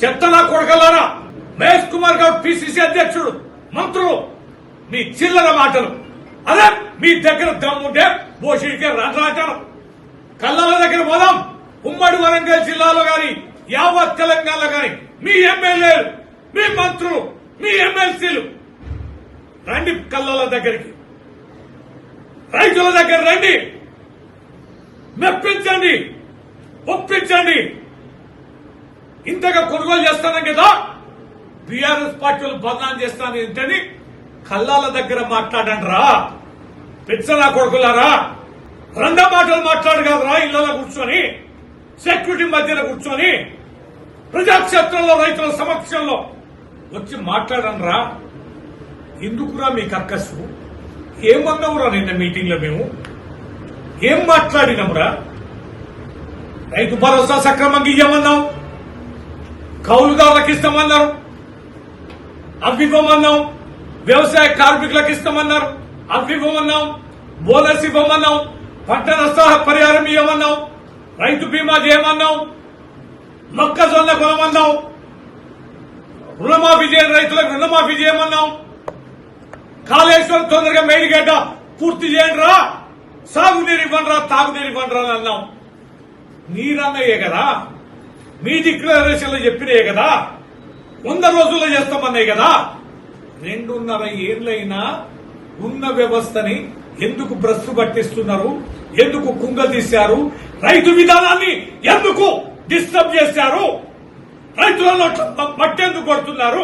చెత్తనా కొడకలారా, Mahesh Kumar Goud PCC అధ్యక్షుడు, మంత్రులు మీ చిల్లర మాటలు. అదే మీ దగ్గర దమ్ముంటే బోషిడికే రాజాచారం. కల్లాల దగ్గర పోదాం. ఉమ్మడి వరంగల్ జిల్లాలో గాని యావత్ తెలంగాణలో గాని మీ ఎమ్మెల్యేలు, మీ మంత్రులు, మీ ఎమ్మెల్సీలు రండి కల్లాల దగ్గరికి, రైతుల దగ్గర రండి, మెప్పించండి, ఒప్పించండి. ఇంతగా కొనుగోలు చేస్తాను కదా, బీఆర్ఎస్ పార్టీలు బదనాం చేస్తాను ఏంటని కల్లాల దగ్గర మాట్లాడండి రా. పిచ్చనా కొడుకులారా, రెండో మాటలు మాట్లాడు కదరా. ఇళ్లలో కూర్చొని, సెక్యూరిటీ మధ్యలో కూర్చొని, ప్రజాక్షేత్రంలో రైతుల సమక్షంలో వచ్చి మాట్లాడండి రా. ఎందుకురా మీ కక్కసు? ఏమన్నావురా నిన్న మీటింగ్ లో? మేము ఏం మాట్లాడినాంరా? రైతు భరోసా సక్రమంగా ఇయ్యమన్నాం, కౌలుదారులకు ఇస్తామన్నారు, అవి ఇవ్వమన్నాం, వ్యవసాయ కార్మికులకు ఇస్తామన్నారు, అవి ఇవ్వమన్నాం, బోనస్ ఇవ్వమన్నాం, పంట నష్ట పరిహారం ఇవ్వమన్నాం, రైతు బీమా చేయమన్నాం, మొక్కజొన్న కొనమన్నాం, రుణమాఫీ చేయని రైతులకు రుణమాఫీ చేయమన్నాం, కాళేశ్వరం తొందరగా మేడిగడ్డ పూర్తి చేయండి రా, సాగునీరు ఇవ్వండి రా, తాగునీరు ఇవ్వండి రా అని అన్నాం. నీరన్నయ్యే కదా, మీ డిక్లరేషన్లో చెప్పినాయే కదా, 100 రోజుల్లో చేస్తామన్నాయి కదా. 2.5 ఏళ్లైనా ఉన్న వ్యవస్థని ఎందుకు భ్రష్టు పట్టిస్తున్నారు? ఎందుకు కుంగదీశారు? రైతు విధానాన్ని ఎందుకు డిస్టర్బ్ చేశారు? రైతులను మట్టెందుకు కొడుతున్నారు?